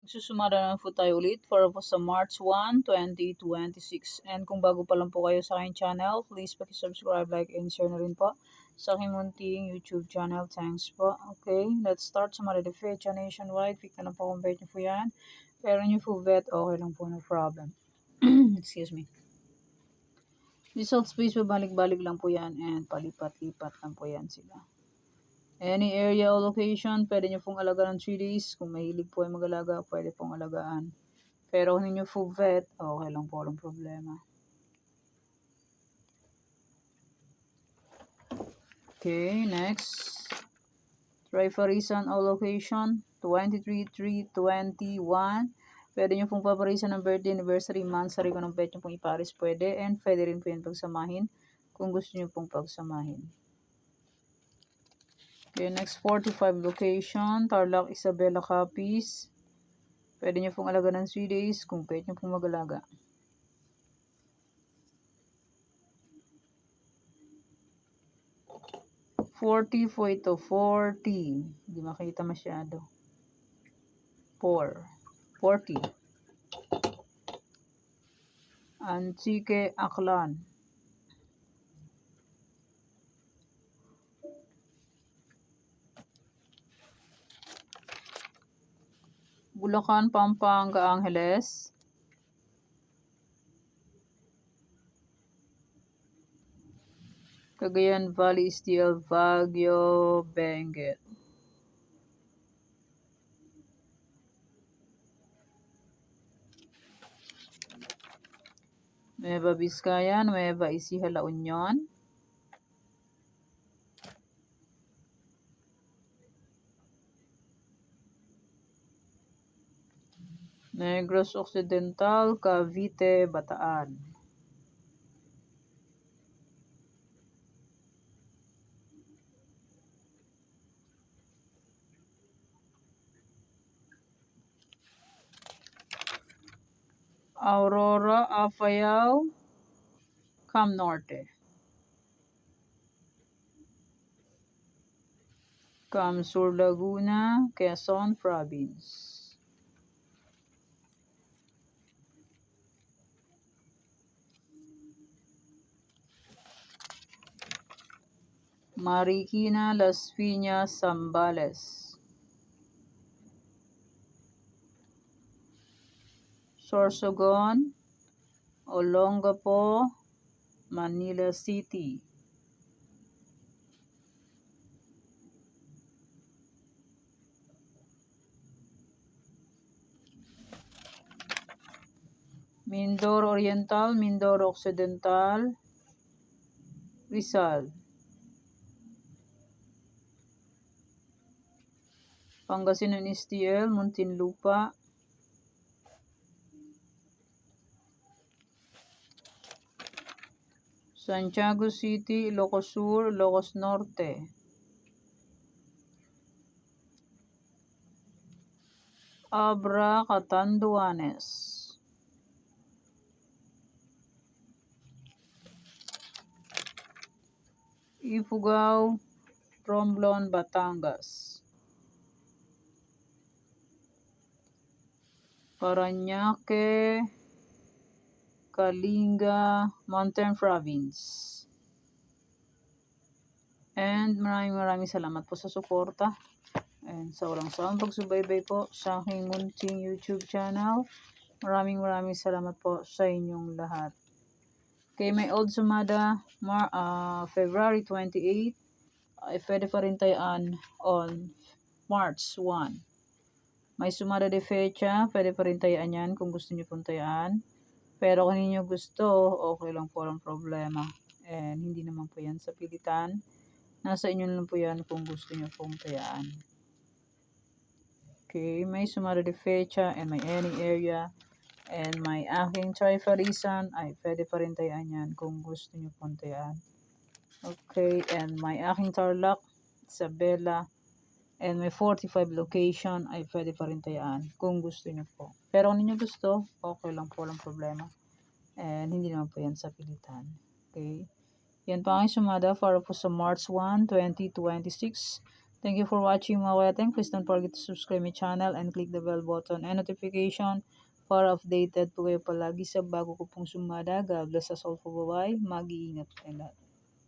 Susumada naman po tayo ulit para po sa March 1, 2026. And kung bago pa lang po kayo sa aking channel, please paki-subscribe, like, and share na rin po sa aking munting YouTube channel. Thanks po. Okay, let's start sa Maradefecha nationwide. Pick na lang po kung bet nyo po yan. Pero nyo po vet, okay lang po, no problem. Excuse me. Results please, pabalik-balik lang po yan and palipat-lipat lang po yan sila. Any area o location, pwede nyo pong alagaan ng 3 days. Kung mahilig po ay mag-alaga, pwede pong alagaan. Pero kung ninyo full vet, okay lang po, walang problema. Okay, next. Trifarisan o location, 23-3-21. Pwede nyo pong paparisan ng birthday, anniversary, month, sarili ko ng pet nyo pong iparis, pwede. And pwede rin po yan pagsamahin kung gusto nyo pong pagsamahin. Okay, next 45 location, Tarlac, Isabela, Capiz. Pwede nyo pong alaga ng 3 days kung pwede nyo pong mag-alaga. $40 po ito, 40. Hindi makita masyado. 40. Antique, Aklan. Bulacan, Pampanga, Angeles. Cagayan Valley, Steel, Baguio, Benguet. Nueva Vizcaya, Nueva Ecija, La Union. Negros Occidental, Cavite, Bataan. Aurora, Apayao, Cam Norte. Cam Sur, Laguna, Quezon Province. Marikina, Las Piñas, Zambales. Sorsogon, Olongapo, Manila City. Mindoro Oriental, Mindoro Occidental, Rizal. Pangasinan STL, Muntinlupa. Santiago City, Ilocos Sur, Ilocos Norte. Abra, Catanduanes. Ifugao, Romblon, Batangas. Parañaque, Kalinga, Mountain Province. And maraming salamat po sa suporta. And sa walang sawang pagsubaybay po sa aking munting YouTube channel. Maraming salamat po sa inyong lahat. Okay, may old sumada, February 28, ay pwede pa rin tayaan on March 1. May sumada de fecha, pwede pa rin tayaan yan kung gusto nyo pong tayaan. Pero kung hindi nyo gusto, okay lang po, walang problema. And hindi naman po yan sa pilitan. Nasa inyo lang po yan kung gusto nyo pong tayaan. Okay, may sumada de fecha and may any area. And may aking trifarisan ay pwede pa rin tayaan yan kung gusto nyo pong tayaan. Okay, and may aking Tarlac, Isabela, and may 45 location ay pwede pa rin tayaan kung gusto nyo po. Pero kung ninyo gusto, okay lang po, walang problema. And hindi naman po yan sa pilitan. Okay, yan pa aking sumada para po sa March 1, 2026. Thank you for watching mga kuyating. Please don't forget to subscribe my channel and click the bell button and notification para updated po kayo palagi sa bago ko pong sumada. God bless us all po. Bye-bye. Mag-iingat kayo lahat.